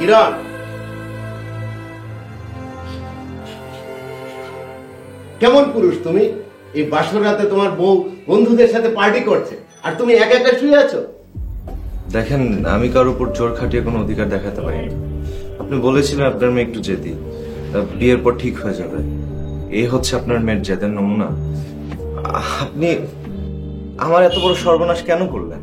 কিরণ, কেমন পুরুষ তুমি? এই বাসর রাতে তোমার বউ বন্ধুদের সাথে পার্টি করছে আর তুমি একা একা শুয়ে আছো। দেখেন, আমি কারোর উপর জোর খাটিয়ে কোনো অধিকার দেখাতে পারি না। আপনি বলেছিলেন আপনার মেয়ে একটু জেদি, বিয়ের পর ঠিক হয়ে যাবে। এই হচ্ছে আপনার মেয়ের জেদের নমুনা। আপনি আমার এত বড় সর্বনাশ কেন করলেন?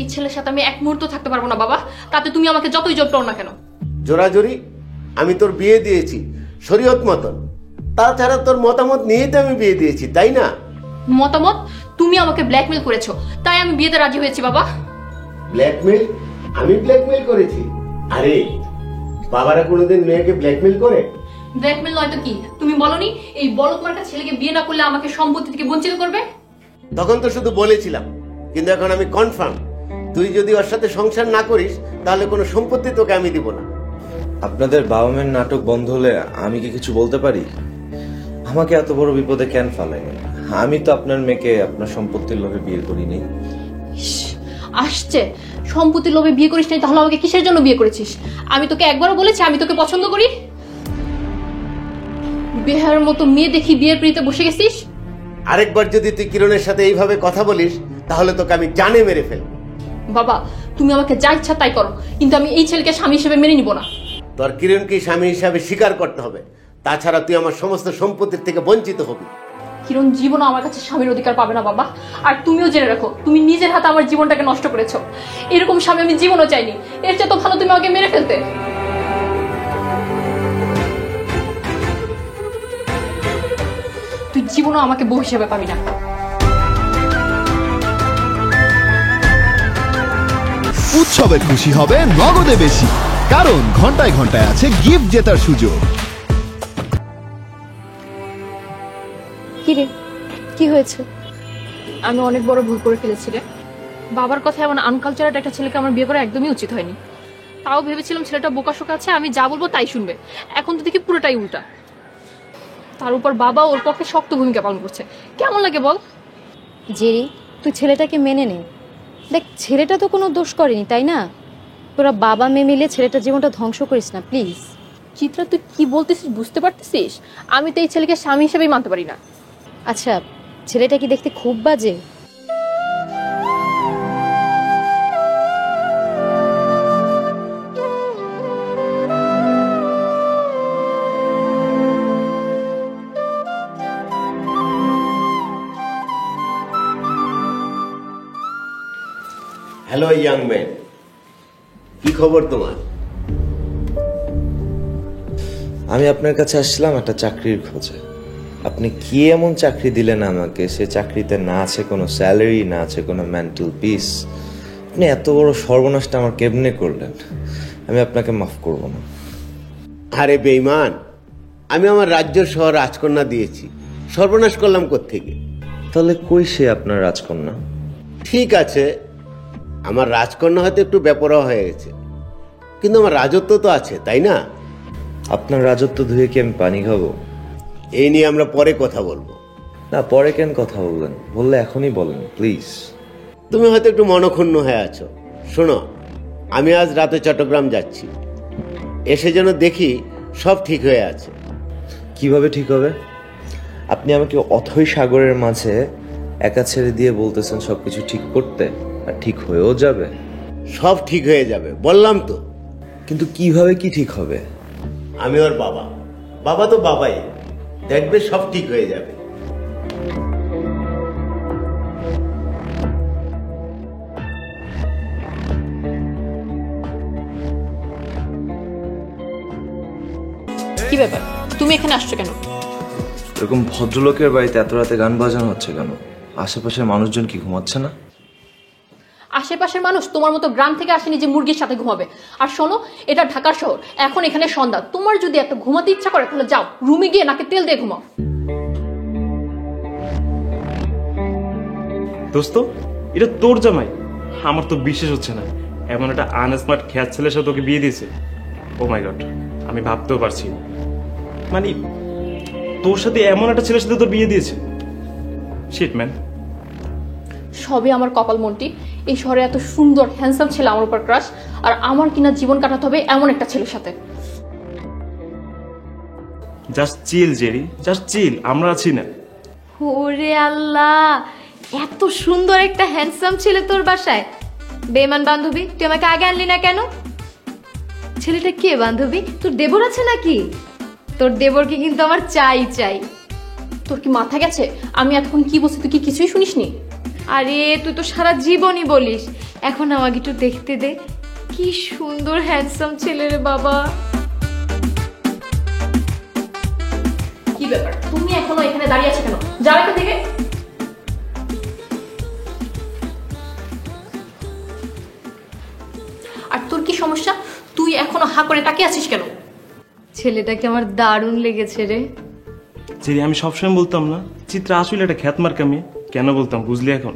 এই ছেলের সাথে আমি এক মুহূর্ত থাকতে পারবো না বাবা, তাতে তুমি আমাকে যতই জোর করো না কেন। জোরাজোরি? আমি তোর বিয়ে দিয়েছি শরীয়ত মতন, তাছাড়া তোর মতামত নিয়েই তো আমি বিয়ে দিয়েছি, তাই না? মতামত? তুমি আমাকে ব্ল্যাকমেল করেছো, তাই আমি বিয়েতে রাজি হয়েছি বাবা। ব্ল্যাকমেল? আমি ব্ল্যাকমেল করেছি? আরে বাবারা কোনোদিন মেয়েকে ব্ল্যাকমেল করে? ব্ল্যাকমেল নয় তো কি? তুমি বলনি এই বলদ মার্কা ছেলেকে বিয়ে না করলে আমাকে সম্পত্তি থেকে বঞ্চিত করবে? তখন তো শুধু বলেছিলাম, কিন্তু এখন আমি কনফার্ম, তুই যদি ওর সাথে সংসার না করিস তাহলে কোনো সম্পত্তি তোকে আমি দিব না। আপনাদের বাবা মায়ের নাটক বন্ধ হলে আমি কি কিছু বলতে পারি? আমাকে এত বড় বিপদে কেন ফালাইনি? আমি তো আপনার মেয়েকে আপনার সম্পত্তির লোভে বিয়ে করিনি। আসছে সম্পত্তির লোভে বিয়ে করিস নাই, তাহলে আমাকে কিসের জন্য বিয়ে করেছিস? আমি তোকে একবারও বলেছি আমি তোকে পছন্দ করি? বেহার মতো মেয়ে দেখি বিয়ের পিড়িতে বসে গেছিস। আরেকবার যদি তুই কিরণের সাথে এইভাবে কথা বলিস তাহলে তোকে আমি জানে মেরে ফেলব। বাবা তুমি আমাকে যা ইচ্ছা তাই করো, কিন্তু আমি এই ছেলেকে স্বামী হিসেবে মেনে নিব না। তোর কিরণকে স্বামী হিসাবে স্বীকার করতে হবে, তাছাড়া তুই আমার সমস্ত সম্পত্তির থেকে বঞ্চিত হবি। কিরণ জীবনও আমার কাছে স্বামীর অধিকার পাবে না বাবা। আর তুমিও জেনে রাখো, তুমি নিজের হাতে আমার জীবনটাকে নষ্ট করেছো। এরকম স্বামী আমি জীবনও চাইনি। এর চেয়ে তো ভালো তুমি আমাকে মেরে ফেলতে। তুই জীবনও আমাকে বউ হিসেবে পাবি না। উৎসবে খুশি হবে নগদে বেশি, কারণ ঘন্টায় ঘন্টায় আছে গিফট জেতার সুযোগ। কিরে কি হয়েছে? আমি অনেক বড় ভুল করে ফেলেছি রে। বাবার কথা এমন আনকালচারেট একটা ছেলেকে আমার বিয়ে করা একদমই উচিত হয়নি। তাও ভেবেছিলাম ছেলেটা বোকাশোকা আছে, আমি যা বলবো তাই শুনবে। এখন তো দেখি পুরোটাই উল্টা। তার উপর বাবা ওর পক্ষে শক্ত ভূমিকা পালন করছে। কেমন লাগে বল? জেরি, তুই ছেলেটাকে মেনে নে। দেখ, ছেলেটা তো কোনো দোষ করেনি, তাই না? তোরা বাবা মেয়ে মিলে ছেলেটার জীবনটা ধ্বংস করিস না প্লিজ। চিত্রা তুই কি বলতেছিস বুঝতে পারতেছিস? আমি তো এই ছেলেকে স্বামী হিসেবেই মানতে পারি না। আচ্ছা, ছেলেটা কি দেখতে খুব বাজে? হ্যালো ইয়াং ম্যান, কি খবর তোমার? আমি আপনার কাছে আসছিলাম একটা চাকরির খোঁজে। আপনি কি এমন চাকরি দিলেন আমাকে, সে চাকরিতে না আছে কোনো স্যালারি, না আছে কোনো মেন্টাল পিস। আপনি এত বড় সর্বনাশটা আমার কেমনে করলেন? আমি আপনাকে মাফ করব না। আরে বেঈমান, আমি আমার রাজ্য সহ রাজকন্যা দিয়েছি, সর্বনাশ করলাম কোত্থেকে? তাহলে কই সে আপনার রাজকন্যা? ঠিক আছে, আমার রাজকন্যা হয়তো একটু বেপরোয়া হয়ে গেছে, কিন্তু আমার রাজত্ব তো আছে, তাই না? আপনার রাজত্ব ধুয়ে কি আমি পানি খাবো? এই নিয়ে আমরা পরে কথা বলবো। না, পরে কেন কথা বললেন? বললে এখনই বলেন প্লিজ। তুমি হয়তো একটু মনক্ষুণ্ণ হয়ে আছো। শোনো, আমি আজ রাতে চট্টগ্রাম যাচ্ছি, এসে যেন দেখি সব ঠিক হয়ে আছে। কিভাবে ঠিক হবে? আপনি আমাকে অথই সাগরের মাঝে একা ছেড়ে দিয়ে বলতেছেন সবকিছু ঠিক করতে, আর ঠিক হয়েও যাবে? সব ঠিক হয়ে যাবে বললাম তো। কিন্তু কিভাবে কি ঠিক হবে? আমি ওর বাবা, বাবা তো বাবাই, দেখবে সব ঠিক হয়ে যাবে। কি ব্যাপার, তুমি এখানে আসছো কেন? এরকম ভদ্রলোকের বাড়িতে এত রাতে গান বাজানো হচ্ছে কেন? আশেপাশের মানুষজন কি ঘুমাচ্ছে না? আশেপাশের মানুষ তোমার মতো গ্রাম থেকে আসেনি যে মুরগির সাথে ঘুমাবে। আর শোনো, এটা ঢাকার শহর, এখন এখানে সন্ধ্যা। তোমার যদি এত ঘুমাতে ইচ্ছা করে তাহলে যাও রুমে গিয়ে নাকে তেল দিয়ে ঘুমাও। দোস্ত, এটা তোর জামাই? আমার তো বিশ্বাস হচ্ছে না, এমন একটা আনস্মার্ট খ্যাত ছেলের সাথে তোকে বিয়ে দিয়েছে। ও মাই গড, আমি ভাবতেও পারছি না। মানে তোর সাথে এমন একটা ছেলের সাথে তোর বিয়ে দিয়েছে? Shit man. সবই আমার কপাল মন্টি। এই শহরে এত সুন্দর হ্যান্ডসাম ছেলে আমার উপর ক্রাশ, আর আমার কিনা জীবন কাটাতে হবে এমন একটা ছেলের সাথে। Just chill Jerry, just chill, আমরা আছি না। ওরে আল্লাহ, এত সুন্দর একটা হ্যান্ডসাম ছেলে তোর বাসায়। বেমান বান্ধবী, তুই আমাকে আগে আনলি না কেন? ছেলেটা কে বান্ধবী? তোর দেবর আছে নাকি? তোর দেবরকে কিন্তু আমার চাই চাই। তোর কি মাথা গেছে? আমি এতক্ষণ কি বলছি তুই কি কিছুই শুনিসনি? আরে তুই তো সারা জীবনই বলিস, এখন আমাকে একটু দেখতে দে, কি সুন্দর হ্যান্ডসাম ছেলে রে বাবা। কি ব্যাপার, তুমি এখনো এখানে দাঁড়িয়ে আছো কেন? যাও এখান থেকে। আর তোর কি সমস্যা? তুই এখনো হা করে তাকিয়ে আছিস কেন? ছেলেটাকে আমার দারুণ লেগেছে রে। জেরি, আমি সবসময় বলতাম না চিত্রা আসলে একটা খ্যাত মার্কা মেয়ে? কেন বলতাম বুঝলি এখন?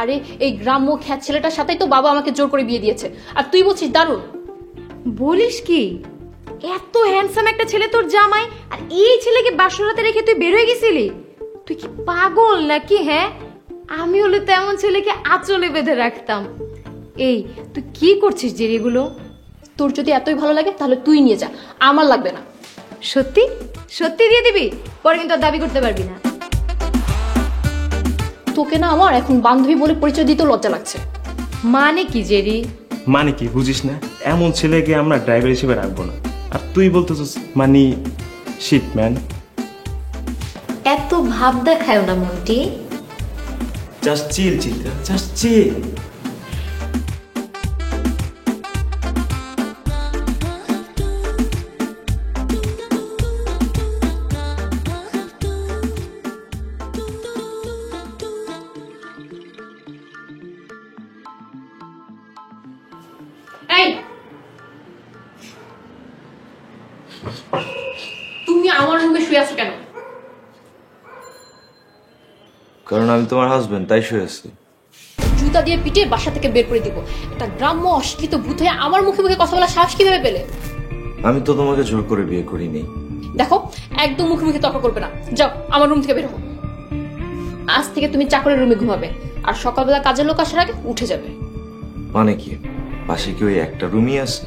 আরে এই গ্রাম্য খ্যাত ছেলেটার সাথেই তো বাবা আমাকে জোর করে বিয়ে দিয়েছে, আর তুই বলছিস দারুণ। বলিস কি? এত হ্যান্ডসাম একটা ছেলে তোর জামাই, আর এই ছেলেকে বাসরাতে রেখে তুই বের হয়ে গেছিলি? তুই কি পাগল নাকি? হ্যাঁ, আমি হলে তো এমন ছেলেকে আঁচলে বেঁধে রাখতাম। এই তুই কি করছিস যে এগুলো? তোর যদি এতই ভালো লাগে তাহলে তুই নিয়ে যা, আমার লাগবে না। সত্যি সত্যি দিয়ে দিবি? পরে কিন্তু আর দাবি করতে পারবি না। তোকে না আমার এখন বান্ধবী বলে পরিচয় দিতে লজ্জা লাগছে। মানে কি জেরি? মানে কি বুঝিস না? এমন ছেলেকে আমরা ড্রাইভার হিসেবে রাখবো না, আর তুই বলতেছিস মানে শিট ম্যান। এত ভাব দেখায় না Monty. Just chill Chitra, just chill. এই তুমি আমার রুমে শুয়ে আছো কেন? কারণ আমি তোমার হাজবেন্ড, তাই শুয়ে আছি। জুতা দিয়ে পিটিয়ে বাসা থেকে বের করে দিব। একটা গ্রাম্য অশিক্ষিত ভূত হয়ে আমার মুখে মুখে কথা বলা সাহস কিভাবে পেলে? আমি তো তোমাকে জোর করে বিয়ে করিনি। দেখো, একদম মুখে মুখে তর্ক করবে না। যাও আমার রুম থেকে বের হো। আজ থেকে তুমি চাকরের রুমে ঘুমাবে, আর সকালবেলা কাজের লোক আসার আগে উঠে যাবে। মানে কি, পাশে কি ওই একটা রুমই আছে?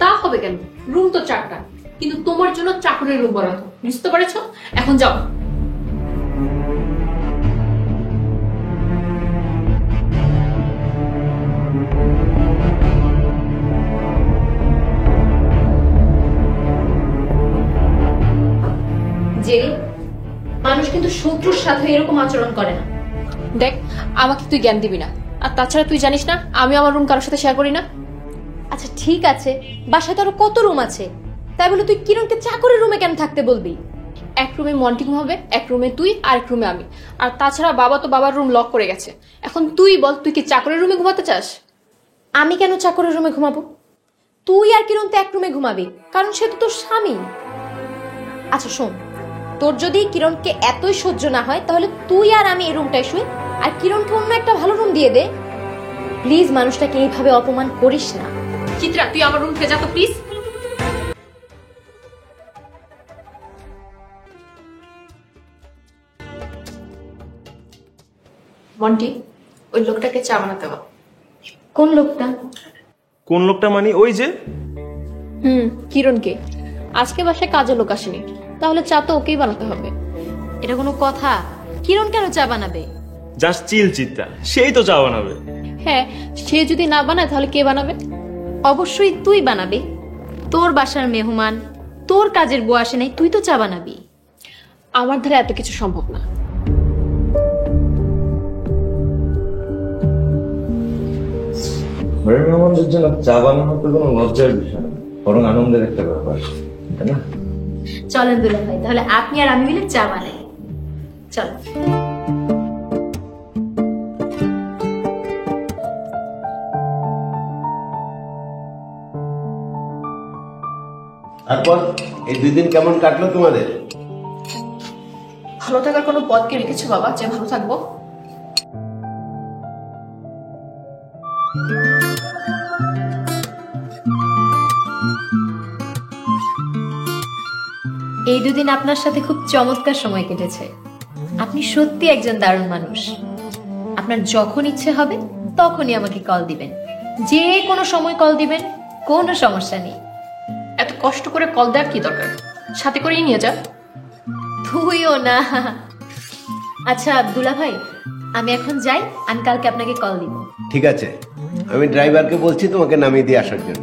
তা হবে কেন? রুম তো 4টা, কিন্তু তোমার জন্য চাকরের রুম বরাদ্দ। বুঝতে পেরেছো? এখন যাও। জেরি, মানুষ কিন্তু শত্রুর সাথে এরকম আচরণ করে না। দেখ, আমাকে তুই জ্ঞান দিবি না। আর তাছাড়া তুই জানিস না আমি আমার রুম কারোর সাথে শেয়ার করি না। আচ্ছা ঠিক আছে, বাসায় তো আরো কত রুম আছে, তাই বলে তুই কিরণকে চাকরের রুমে কেন থাকতে বলবি? এক রুমে মন্টি ঘুমাবে, এক রুমে তুই, আর এক রুমে আমি। আর তাছাড়া বাবা তো বাবার রুম লক করে গেছে। এখন তুই বল, তুই কি চাকরের রুমে ঘুমাতে চাস? আমি কেন চাকরের রুমে ঘুমাবো? তুই আর কিরণ তো এক রুমে ঘুমাবি, কারণ সে তো তোর স্বামী। আচ্ছা শোন, তোর যদি কিরণকে এতই সহ্য না হয় তাহলে তুই আর আমি এই রুমটায় শুই, আর কিরণকে অন্য একটা ভালো রুম দিয়ে দে। প্লিজ মানুষটাকে এইভাবে অপমান করিস না। চিত্রা, তুই আমার রুম থেকে যা তো প্লিজ। মন্টি, ওই লোকটাকে চা বানাতে বল। কোন লোকটা? কোন লোকটা মানে? ওই যে কিরণকে। আজকে বাসায় কাজের লোক আসেনি, তাহলে চা তো ওকেই বানাতে হবে। এটা কোনো কথা? কিরণ কেন চা বানাবে? জাস্ট চিল চিত্রা, সেই তো চা বানাবে। হ্যাঁ, সে যদি না বানায় তাহলে কে বানাবে? অবশ্যই তুই বানাবি। তোর বাসার মেহমান, তোর কাজের বউ আসে নাই, তুই তো চা বানাবি। আমার দ্বারা এত কিছু সম্ভব না। মেহমানদের জন্য চা বানানো তো কোনো লজ্জার বিষয় না, বরং আনন্দের একটা ব্যাপার, তাই না? চলেন দুলা ভাই, তাহলে আপনি আর আমি মিলে চা বানাই। চল। তারপর এই 2 দিন কেমন কাটলো তোমাদের? ভালো থাকার কোনো পথ কি রেখেছো বাবা যে ভালো থাকবো? এই 2 দিন আপনার সাথে খুব চমৎকার সময় কেটেছে। আপনি সত্যি একজন দারুণ মানুষ। আপনার যখন ইচ্ছে হবে তখনই আমাকে কল দিবেন, যে কোনো সময় কল দিবেন, কোনো সমস্যা নেই। এত কষ্ট করে কল দেওয়ার কি দরকার, সাথে করেই নিয়ে যা। তুইও না। আচ্ছা দুলা ভাই, আমি এখন যাই, আমি কালকে আপনাকে কল দিব। ঠিক আছে, আমি ড্রাইভারকে বলছি তোমাকে নামিয়ে দিয়ে আসার জন্য।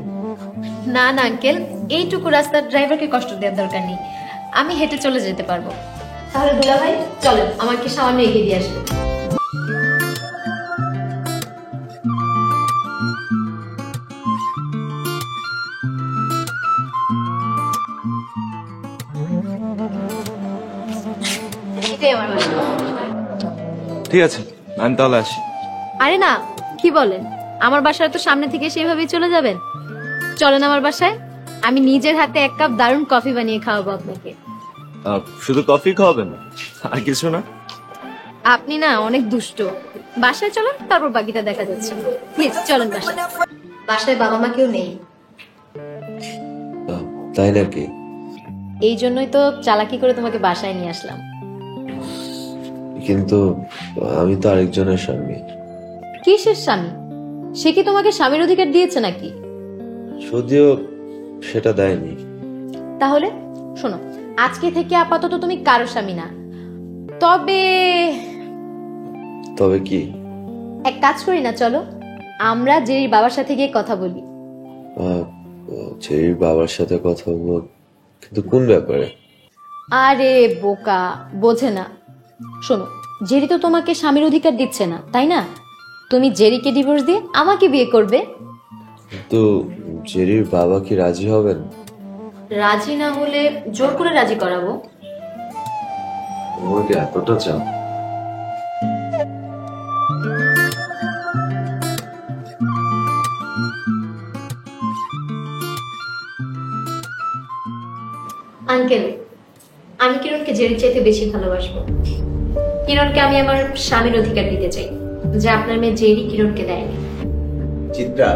না না আঙ্কেল, এইটুকু রাস্তার ড্রাইভারকে কষ্ট দেওয়ার দরকার নেই, আমি হেঁটে চলে যেতে পারবো। তাহলে দুলা ভাই চলেন, আমাকে সামান্য এগিয়ে দিয়ে আসবেন। এটাই আমার বাসা। ঠিক আছে, আমি তাহলে আসি। আরে না, কি বলেন, আমার বাসায় তো সামনে থেকে সেভাবেই চলে যাবেন। চলেন আমার বাসায়, আমি নিজের হাতে 1 কাপ দারুণ কফি বানিয়ে খাওয়াবো আপনাকে। শুধু কফি খাওয়াবেন, আর কিছু না? আপনি না অনেক দুষ্ট। বাসায় চলেন, তারপর বাকিটা দেখা যাচ্ছে। প্লিজ চলেন বাসায়। বাসায় বাবা মা কেউ নেই, তাই নাকি? এই জন্যই তো চালাকি করে তোমাকে বাসায় নিয়ে আসলাম। কিন্তু আমি তো আরেকজনের স্বামী। কিসের স্বামী? সে কি তোমাকে স্বামীর অধিকার দিয়েছে নাকি? যদিও সেটা দেয়নি। তাহলে শোনো, আজকে থেকে আপাতত তুমি কারো স্বামী না। তবে তবে কি? এক কাজ করি না, চলো আমরা জেরির বাবার সাথে গিয়ে কথা বলি। জেরির বাবার সাথে কথা বলবো, কিন্তু কোন ব্যাপারে? আরে বোকা, বোঝে না। শোনো, জেরি তো তোমাকে স্বামীর অধিকার দিচ্ছে না, তাই না? তুমি জেরিকে ডিভোর্স দিয়ে আমাকে বিয়ে করবে। তো জেরির বাবা কি রাজি হবেন? রাজি না হলে জোর করে রাজি করাবো। তোমাকে এতটা চাও? আঙ্কেল, আমি কিরণকে জেরির চাইতে বেশি ভালোবাসবো। কিরণকে আমি আমার স্বামীর অধিকার দিতে চাই, যা আপনার মেয়ে জেরি কিরণকে দেয়নি। চিত্রা,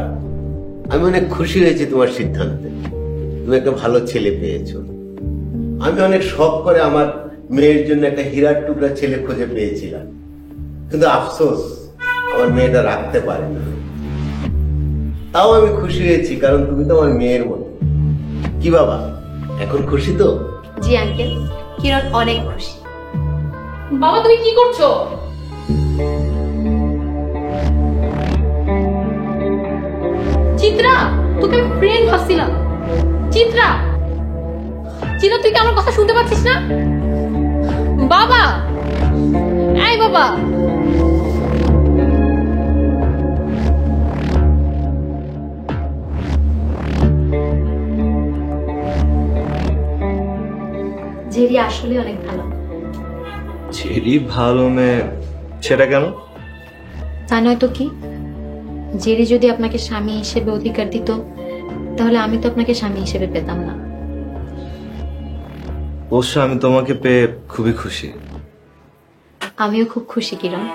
আমি অনেক খুশি হয়েছি তোমার সিদ্ধান্তে। তুমি একটা ভালো ছেলে পেয়েছো। আমি অনেক শখ করে আমার মেয়ের জন্য একটা হীরার টুকরা ছেলে খুঁজে পেয়েছিলাম, কিন্তু আফসোস আমার মেয়েটা রাখতে পারে না। তাও আমি খুশি হয়েছি, কারণ তুমি তো আমার মেয়ের মতো। কি বাবা, এখন খুশি তো? জি আঙ্কেল, কিরণ অনেক খুশি। বাবা তুমি কি করছো? চিত্রা, তোকে আমি ফ্রেন্ড ভাবছিলাম। চিত্রা, চিত্রা তুই কি আমার কথা শুনতে পাচ্ছিস না? বাবা, এই বাবা। জেরি আসলে অনেক ভালো। জেরি ভালো মেয়ে, সেটা কেন? তা নয় তো কি? জেরি যদি আপনাকে স্বামী হিসেবে অধিকার দিত, তাহলে আমি তো আপনাকে স্বামী হিসেবে পেতাম না। অবশ্য আমি তোমাকে পেয়ে খুবই খুশি। আমিও খুব খুশি কিরণ।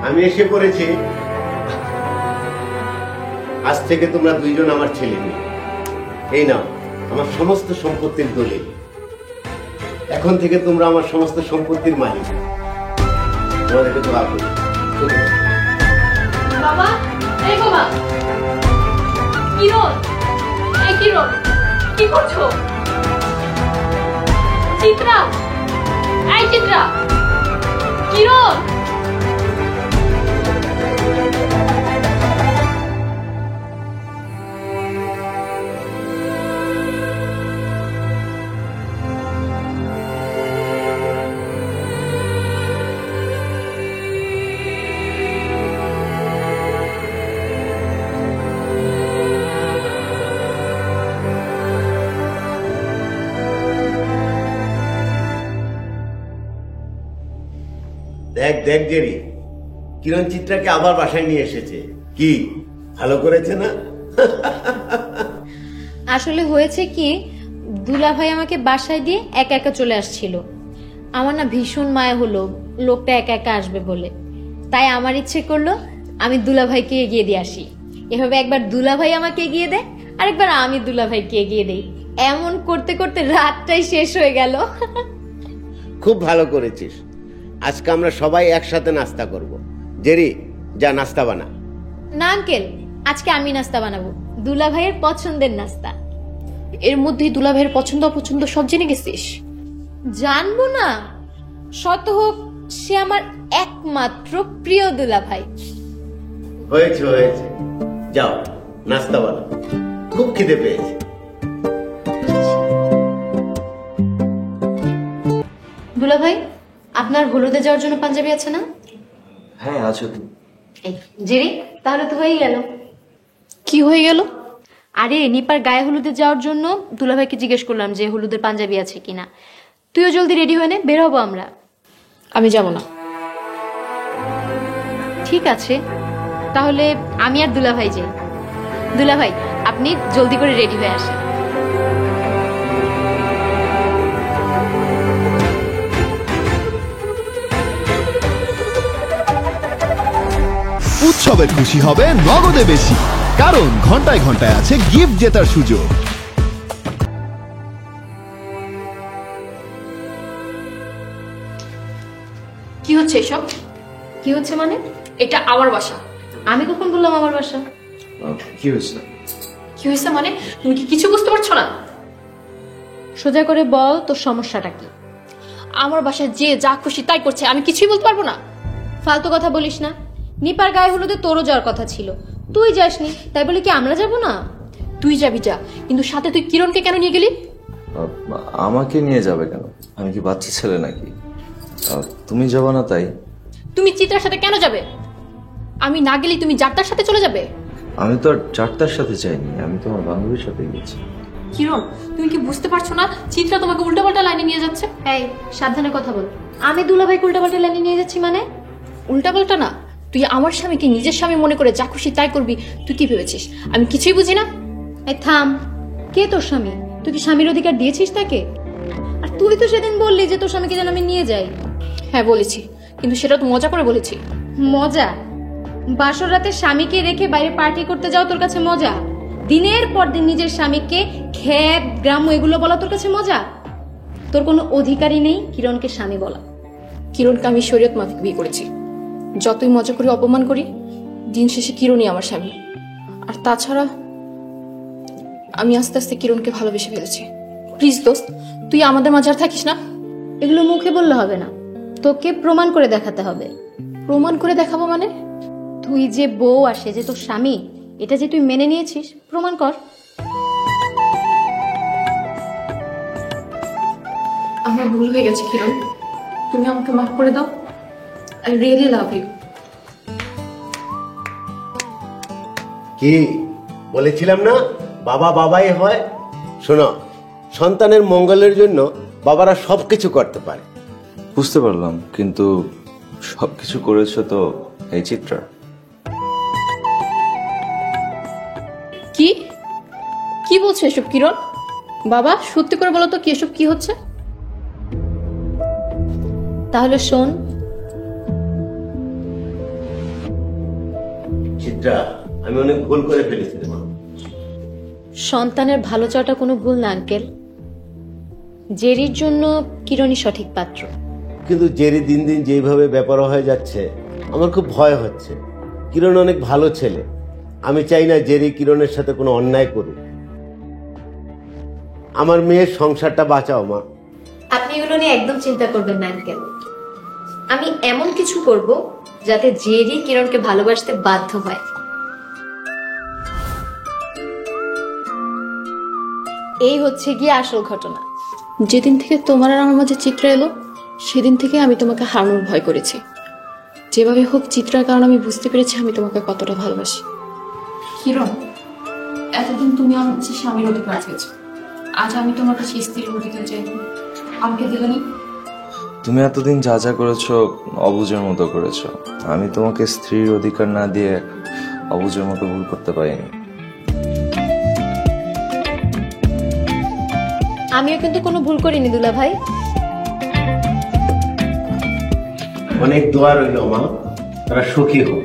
আমি এসে পড়েছি। আজ থেকে তোমরা দুইজন আমার ছেলে মেয়ে। এই নাও আমার সমস্ত সম্পত্তির দলিল। এখন থেকে তোমরা আমার সমস্ত সম্পত্তির মালিক। তোমাদেরকে দোয়া করি। বাবা, এই বাবা। কিরণ, এই কিরণ, কি করছো? চিত্রা, এই চিত্রা, কিরণ। দেখ দেখ জেরি, কিরণ চিত্রাকে আবার বাসায় নিয়ে এসেছে। কি ভালো করেছে না? আসলে হয়েছে কি, দুলা ভাই আমাকে বাসায় দিয়ে একা একা চলে আসছিল। আমার না ভীষণ মায়া হলো লোকটা একা একা আসবে বলে। তাই আমার ইচ্ছে করলো আমি দুলা ভাইকে এগিয়ে দিয়ে আসি। এভাবে একবার দুলা ভাই আমাকে এগিয়ে দেয়, আর একবার আমি দুলা ভাইকে এগিয়ে দেই। এমন করতে করতে রাতটাই শেষ হয়ে গেল। খুব ভালো করেছিস। আজকে আমরা সবাই একসাথে নাস্তা করব। জেরি, যা নাস্তা বানা। না আঙ্কেল, আজকে আমি নাস্তা বানাবো, দুলা ভাইয়ের পছন্দের নাস্তা। এর মধ্যেই দুলা ভাইয়ের পছন্দ অপছন্দ সব জেনে গেছিস? জানবো না? শত হোক, সে আমার একমাত্র প্রিয় দুলা ভাই। হয়েছে হয়েছে, যাও নাস্তা বানাও, খুব খিদে পেয়েছে। দুলা ভাই, আপনার হলুদে যাওয়ার জন্য পাঞ্জাবি আছে না? হ্যাঁ আছে তো। এই জেরি, তাহলে তো হয়েই গেল। কি হয়ে গেল? আরে নিপার গায়ে হলুদে যাওয়ার জন্য দুলা ভাইকে জিজ্ঞেস করলাম যে হলুদের পাঞ্জাবি আছে কিনা। তুইও জলদি রেডি হয়ে নে, বের হবো আমরা। আমি যাব না। ঠিক আছে, তাহলে আমি আর দুলা ভাই যাই। দুলা ভাই, আপনি জলদি করে রেডি হয়ে আসেন। উৎসবের খুশি হবে নগদে বেশি, কারণ ঘন্টায় ঘন্টায় আছে গিফট জেতার সুযোগ। কি হচ্ছে এসব? কি হচ্ছে মানে? এটা আমার বাসা। আমি কখন বললাম আমার বাসা? কি হয়েছে? কি হয়েছে মানে? তুমি কি কিছু বুঝতে পারছো না? সোজা করে বল, তোর সমস্যাটা কি? আমার বাসায় যে যা খুশি তাই করছে, আমি কিছুই বলতে পারবো না। ফালতু কথা বলিস না। নিপার গায়ে হলুদে তোরও যাওয়ার কথা ছিল, তুই যাসনি, তাই বলে কি আমরা যাব না? তুই যাবি যা, কিন্তু সাথে তুই কিরণকে কেন নিয়ে গেলি? আমাকে নিয়ে যাবে কেন? আমি কি বাচ্চা ছেলে নাকি? তুমি যাবে না তাই? তুমি চিত্রার সাথে কেন যাবে? আমি না গেলেই তুমি যাত্রার সাথে চলে যাবে? আমি তো আর চারটার সাথে যাইনি, আমি তো আমার বান্ধবীর সাথে গেছি। কিরণ, তুমি কি বুঝতে পারছো না চিত্রা তোমাকে উল্টাপাল্টা লাইনে নিয়ে যাচ্ছে? এই সাবধানে কথা বল। আমি দুলা ভাই উল্টাপাল্টা লাইনে নিয়ে যাচ্ছি মানে? উল্টাপাল্টা না, তুই আমার স্বামীকে নিজের স্বামী মনে করে যা খুশি তাই করবি, তুই কি ভেবেছিস আমি কিছুই বুঝি না? এই থাম, কে তোর স্বামী? তুই কি স্বামীর অধিকার দিয়েছিস তাকে? আর তুই তো সেদিন বললি যে তোর স্বামীকে যেন আমি নিয়ে যাই। হ্যাঁ বলেছি, কিন্তু সেটা তো মজা করে বলেছি। মজা? বাসর রাতে স্বামীকে রেখে বাইরে পার্টি করতে যাও তোর কাছে মজা? দিনের পর দিন নিজের স্বামীকে খ্যাত গ্রাম্য এগুলো বলা তোর কাছে মজা? তোর কোনো অধিকারই নেই কিরণকে স্বামী বলা। কিরণকে আমি শরীয়ত মাফিক বিয়ে করেছি। যতই মজা করি অপমান করি, দিন শেষে কিরণই আমার স্বামী। আর তাছাড়া আমি আস্তে আস্তে কিরণকে ভালোবেসে ফেলেছি। প্লিজ দোস্ত, তুই আমাদের মাঝে আর থাকিস না। এগুলো মুখে বললে হবে না, তোকে প্রমাণ করে দেখাতে হবে। প্রমাণ করে দেখাবো মানে? তুই যে বউ আসে যে তোর স্বামী, এটা যে তুই মেনে নিয়েছিস, প্রমাণ কর। আমার ভুল হয়ে গেছে কিরণ, তুমি আমাকে মাফ করে দাও। I really love you. কি বলেছিলাম না, বাবা বাবাই হয়। শোনো, সন্তানের মঙ্গলের জন্য বাবারা সবকিছু করতে পারে। বুঝতে পারলাম, কিন্তু সবকিছু করেছো তো এই চিত্রা। কি কি বলছো এসব কিরণ? বাবা সত্যি করে বলো তো, কি এসব কি হচ্ছে? তাহলে শোন, চিত্রা, আমি অনেক ভুল করে ফেলেছি রে মা। সন্তানের ভালো চাওয়াটা কোনো ভুল না আঙ্কেল। জেরির জন্য কিরণই সঠিক পাত্র। কিন্তু জেরি দিন দিন যেভাবে ব্যাপার হয়ে যাচ্ছে, আমার খুব ভয় হচ্ছে। কিরণ অনেক ভালো ছেলে, আমি চাই না জেরি কিরণের সাথে কোনো অন্যায় করুক। আমার মেয়ের সংসারটা বাঁচাও মা। আপনি এগুলো নিয়ে একদম চিন্তা করবেন না আঙ্কেল। আমি এমন কিছু করব যাতে জেরি কিরণকে ভালোবাসতে বাধ্য হয়। এই হচ্ছে গিয়ে আসল ঘটনা। যেদিন থেকে তোমার আর আমার মাঝে চিত্রা এলো, সেদিন থেকে আমি তোমাকে হারানোর ভয় করেছি। যেভাবে হোক চিত্রার কারণে আমি বুঝতে পেরেছি আমি তোমাকে কতটা ভালোবাসি। কিরণ, এতদিন তুমি আমার কাছে স্বামীর অধিকার চেয়েছো, আজ আমি তোমার কাছে স্ত্রীর অধিকার চাই, আমাকে দিলে না? তুমি এতদিন যা যা করেছো অবুঝের মতো করেছো। আমি তোমাকে স্ত্রীর অধিকার না দিয়ে অবুঝের মতো ভুল করতে পারিনি। আমিও কিন্তু কোনো ভুল করিনি দুলা ভাই। অনেক দোয়া রইল মা, তারা সুখী হোক।